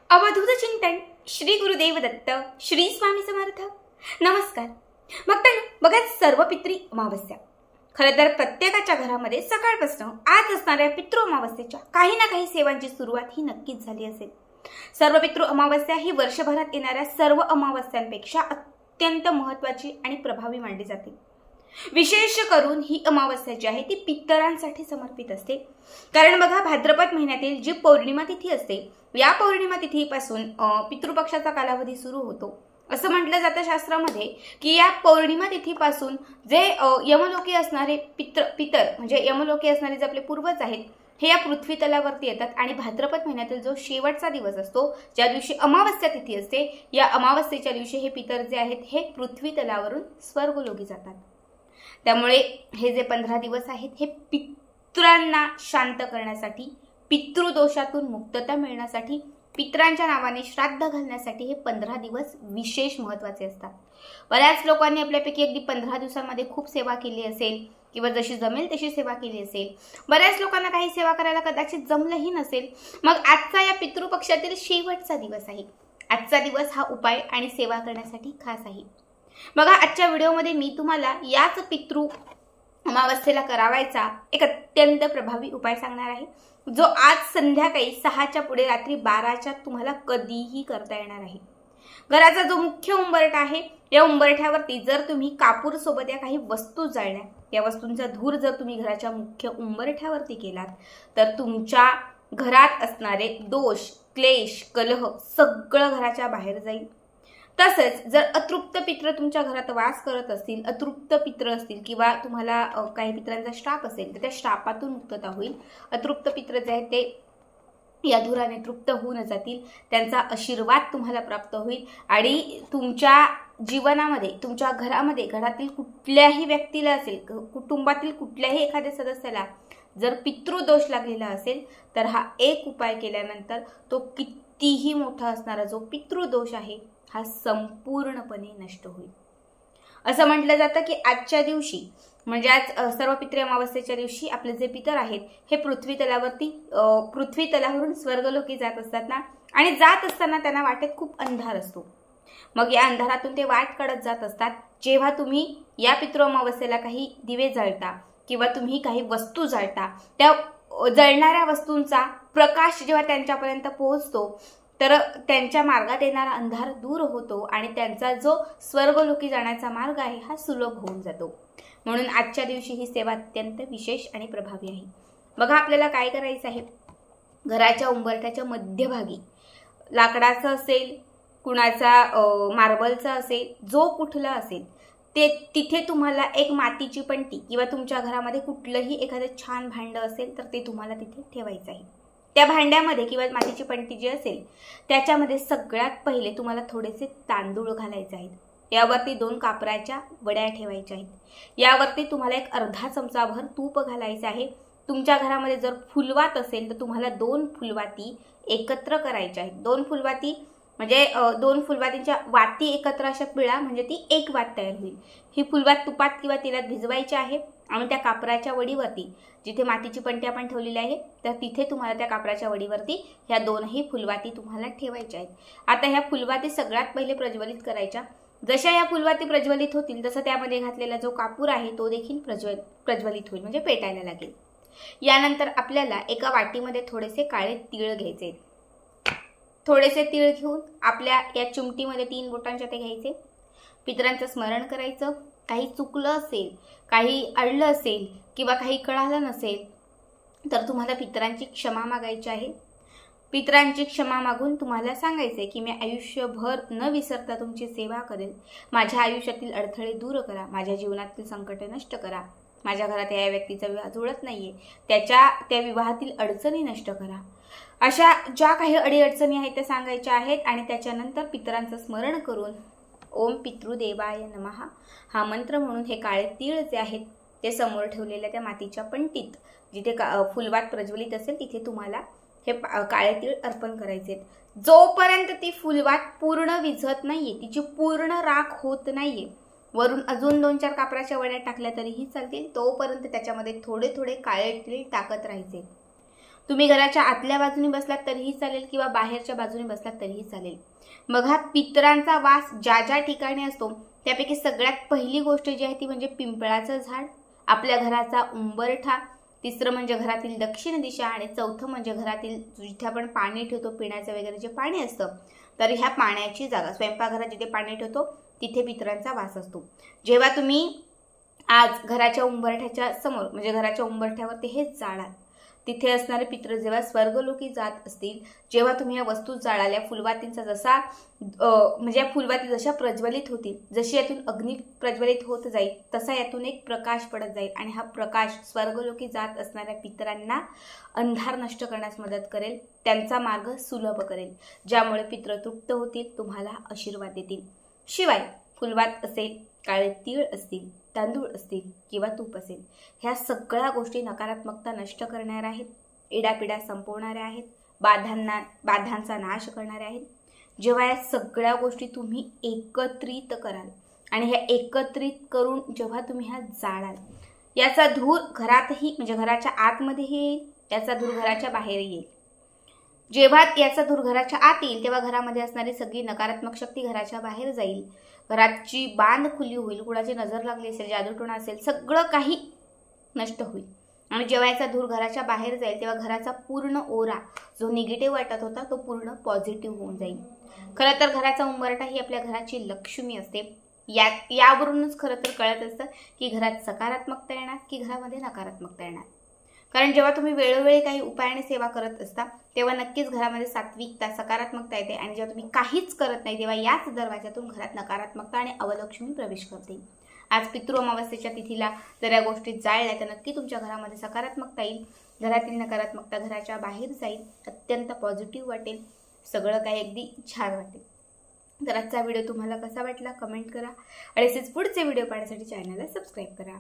अवधूत चिंतन श्री गुरुदेव दत्त श्री स्वामी समर्थ। नमस्कार भक्तांनो, बघा सर्व पितृ अमावस्या खरं तर प्रत्येकाच्या घरामध्ये सकाळपासून आज असणाऱ्या पितृ अमावस्येच्या काही ना काही सेवांची सुरुवात ही नक्कीच झाली असेल। सर्व पितृ अमावस्या ही वर्षभरात येणाऱ्या सर्व अमावस्यांपेक्षा अत्यंत महत्त्वाची आणि प्रभावी मानली जाते। विशेष करून ही अमावस्या जी आहे ती पितरांसाठी समर्पित असते। कारण बघा, भाद्रपद महिन्यातील जी पौर्णिमा तिथी असते, या पौर्णिमा तिथीपासून पितृपक्षाचा कालावधी सुरू होतो। असं म्हटलं जातं शास्त्रामध्ये की या पौर्णिमा तिथीपासून जे यमलोकी असणारे पितर म्हणजे यमलोकी असणारे जे आपले पूर्वज आहेत हे या पृथ्वी तलावरती येतात आणि भाद्रपद महिन्यातील जो शेवटचा दिवस असतो, ज्या दिवशी अमावस्या तिथी असते, या अमावस्येच्या दिवशी हे पितर जे आहेत हे पृथ्वी तलावरून स्वर्गलोकी जातात। त्यामुळे हे जे 15 दिवस आहेत हे पितरांना शांत करण्यासाठी, पितृदोषातून मुक्तता मिळण्यासाठी, पितरांच्या नावाने श्राद्ध घालण्यासाठी हे 15 दिवस विशेष महत्त्वाचे असतात। बऱ्याच लोकांनी आपल्यापैकी अगदी 15 दिवसांमध्ये खूप सेवा केली असेल किंवा जशी जमेल तशी सेवा केली असेल। बऱ्याच लोकांना काही सेवा करायला कदाचित जमलंही नसेल। मग आजचा या पितृपक्षातील शेवटचा दिवस आहे। आजचा दिवस हा उपाय आणि सेवा करण्यासाठी खास आहे। बघा, आजच्या व्हिडिओमध्ये मी तुम्हाला याच पितृ अमावस्येला करावायचा एक अत्यंत प्रभावी उपाय सांगणार आहे, जो आज संध्याकाळी 6च्या पुढे रात्री 12च्या तुम्हाला कधीही करता येणार आहे। घराचा जो मुख्य उंबरठा आहे, या उंबरठ्यावरती जर तुम्ही कापूर सोबत या काही वस्तू जाळल्या, या वस्तूंचा धूर जर तुम्ही घराच्या मुख्य उंबरठ्यावरती केलात तर तुमच्या घरात असणारे दोष, क्लेश, कलह सगळं घराच्या बाहेर जाईल। तसेच जर अतृप्त पित्र तुमच्या घरात वास करत असतील, अतृप्त पित्र असतील किंवा तुम्हाला काही पित्रांचा श्राप असेल तर त्या श्रापातून मुक्तता होईल। अतृप्त पित्र जे आहेत ते या धुराने तृप्त होऊन जातील, त्यांचा आशीर्वाद तुम्हाला प्राप्त होईल आणि तुमच्या जीवनामध्ये, तुमच्या घरामध्ये, घरातील कुठल्याही व्यक्तीला असेल, कुटुंबातील कुठल्याही एखाद्या सदस्याला जर पितृदोष लागलेला असेल तर हा एक उपाय केल्यानंतर तो कितीही मोठा असणारा जो पितृदोष आहे हा संपूर्णपणे नष्ट होईल। असं म्हटलं जातं की आजच्या दिवशी म्हणजे आज सर्व पितृ अमावस्येच्या दिवशी आपले जे पितर आहेत हे पृथ्वी तलावरून स्वर्गलोकी जात असतात ना, आणि जात असताना त्यांना वाटेत खूप अंधार असतो। मग या अंधारातून ते वाट काढत जात असतात। जेव्हा तुम्ही या पितृ अमावस्येला काही दिवे जाळता किंवा तुम्ही काही वस्तू जाळता, त्या जळणाऱ्या वस्तूंचा प्रकाश जेव्हा त्यांच्यापर्यंत पोहोचतो तर त्यांच्या मार्गात येणारा अंधार दूर होतो आणि त्यांचा जो स्वर्गलोकी जाण्याचा मार्ग आहे हा सुलभ होऊन जातो। म्हणून आजच्या दिवशी ही सेवा अत्यंत विशेष आणि प्रभावी आहे। बघा, आपल्याला काय करायचं आहे, घराच्या उंबरठ्याच्या मध्यभागी लाकडाचं असेल, कुणाचा मार्बलचा असेल, जो कुठला असेल ते तिथे तुम्हाला एक मातीची पणती किंवा तुमच्या घरामध्ये कुठलंही एखादं छान भांडं असेल तर ते तुम्हाला तिथे ठेवायचं आहे। त्या भांड्यामध्ये किंवा मातीची पणती जी असेल त्याच्यामध्ये सगळ्यात पहिले तुम्हाला थोडेसे तांदूळ घालायचे आहेत। यावरती 2 कापराच्या वड्या ठेवायच्या आहेत। यावरती तुम्हाला एक अर्धा चमचाभर तूप घालायचं आहे। तुमच्या घरामध्ये जर फुलवात असेल तर तुम्हाला 2 फुलवाती एकत्र करायच्या आहेत। 2 फुलवाती म्हणजे 2 फुलवातींच्या वाती एकत्र अशा पिळा म्हणजे ती एक वात तयार होईल। ही फुलवात तुपात किंवा तेलात भिजवायची आहे आणि त्या कापराच्या वडीवरती, जिथे मातीची पणती आपण ठेवलेली आहे तर तिथे तुम्हाला त्या कापराच्या वडीवरती ह्या 2ही फुलवाती तुम्हाला ठेवायच्या आहेत। आता ह्या फुलवाती सगळ्यात पहिले प्रज्वलित करायच्या। जशा या फुलवाती प्रज्वलित होतील तसं त्यामध्ये घातलेला जो कापूर आहे तो देखील प्रज्वलित होईल, म्हणजे पेटायला लागेल। यानंतर आपल्याला एका वाटीमध्ये थोडेसे काळे तीळ घ्यायचे। थोडेसे तीळ घेऊन आपल्या या चिमटीमध्ये 3 बोटांच्या ते घ्यायचे। पितरांचं स्मरण करायचं। काही चुकलं असेल, काही अडलं असेल किंवा काही कळालं नसेल तर तुम्हाला पितरांची क्षमा मागायची आहे। पितरांची क्षमा मागून तुम्हाला सांगायचे की मी आयुष्यभर न विसरता तुमची सेवा करेल। माझ्या आयुष्यातील अडथळे दूर करा, माझ्या जीवनातील संकट नष्ट करा, माझ्या घरात या व्यक्तीचा विवाह जुळत नाहीये त्या विवाहातील अडचणी नष्ट करा। अशा ज्या काही अडीअडचणी आहेत त्या सांगायच्या आहेत आणि त्याच्यानंतर पितरांचं स्मरण करून ओम पितृदेवाय नमः हा मंत्र म्हणून हे काळे तीळ जे आहेत ते समोर ठेवलेल्या त्या मातीच्या पणतीत, जिथे फुलवात प्रज्वलित असेल तिथे तुम्हाला हे काळे तीळ अर्पण करायचे। जोपर्यंत ती फुलवात पूर्ण विझत नाहीये, तिची पूर्ण राख होत नाहीये, वरून अजून 2-4 कापराच्या वड्या टाकल्या तरीही चालतील, तोपर्यंत त्याच्यामध्ये थोडे थोडे काळे तीळ टाकत राहायचे। तुम्ही घराच्या आतल्या बाजूने बसलात तरीही चालेल किंवा बाहेरच्या बाजूने बसलात तरीही चालेल. मग हा पितरांचा वास ज्या ज्या ठिकाणी असतो त्यापैकी सगळ्यात पहिली गोष्ट जी आहे ती म्हणजे पिंपळाचं झाड, आपल्या घराचा उंबरठा, तिसरं म्हणजे घरातील दक्षिण दिशा आणि चौथं म्हणजे घरातील जिथे आपण पाणी ठेवतो पिण्याचं वगैरे जे पाणी असतं तर ह्या पाण्याची जागा, स्वयंपाकघरात जिथे पाणी ठेवतो तिथे पितरांचा वास असतो. जेव्हा तुम्ही आज घराच्या उंबरठ्याच्या समोर म्हणजे घराच्या उंबरठ्यावरती हे जाळाल, तिथे असणारे पितृ जेव्हा स्वर्गलोकी जात असतील, जेव्हा तुम्ही या वस्तू जाळाल्या, फुलवातींचा जसा म्हणजे या फुलवाती जशा प्रज्वलित होतील, जशी यातून अग्नी प्रज्वलित होत जाईल तसा यातून एक प्रकाश पडत जाईल आणि हा प्रकाश स्वर्गलोकी जात असणाऱ्या पितरांना अंधार नष्ट करण्यास मदत करेल, त्यांचा मार्ग सुलभ करेल, ज्यामुळे पितृ तृप्त होतील, तुम्हाला आशीर्वाद देतील. शिवाय फुलवात असेल, काळे तीळ असतील, तांदूळ असतील किंवा तूप असेल, ह्या सगळ्या गोष्टी नकारात्मकता नष्ट करणाऱ्या आहेत, इडापिडा संपवणाऱ्या आहेत, बाधांचा नाश करणाऱ्या आहेत. जेव्हा या सगळ्या गोष्टी तुम्ही एकत्रित कराल आणि ह्या एकत्रित करून जेव्हा तुम्ही ह्या जाळाल, याचा धूर घरातही म्हणजे घराच्या आतमध्येही येईल, याचा धूर घराच्या बाहेरही येईल. जेव्हा याचा धूर घराच्या आत येईल तेव्हा घरामध्ये असणारी सगळी नकारात्मक शक्ती घराच्या बाहेर जाईल, घराची बांध खुली होईल, कुणाची नजर लागली असेल, जादूटोणा असेल, सगळं काही नष्ट होईल. आणि जेव्हा याचा धूर घराच्या बाहेर जाईल तेव्हा घराचा पूर्ण ओरा जो निगेटिव्ह वाटत होता तो पूर्ण पॉझिटिव्ह होऊन जाईल. खरं तर घराचा उंबरठा ही आपल्या घराची लक्ष्मी असते. यावरूनच खरं तर कळत असतं की घरात सकारात्मकता येणार की घरामध्ये नकारात्मकता येणार. कारण जेव्हा तुम्ही वेळोवेळी काही उपाय आणि सेवा करत असता तेव्हा नक्कीच घरामध्ये सात्विकता, सकारात्मकता येते आणि जेव्हा तुम्ही काहीच करत नाही तेव्हा याच दरवाजातून घरात नकारात्मकता आणि अवलक्ष्मी प्रवेश करते. आज पितृ अमावस्येच्या तिथीला जर या गोष्टी जाळल्या तर नक्की तुमच्या घरामध्ये सकारात्मकता येईल, घरातील नकारात्मकता घराच्या बाहेर जाईल, अत्यंत पॉझिटिव्ह वाटेल, सगळं काही अगदी छान वाटेल. तर आजचा व्हिडिओ तुम्हाला कसा वाटला कमेंट करा आणि असेच पुढचे व्हिडिओ पाहण्यासाठी चॅनलला सबस्क्राईब करा.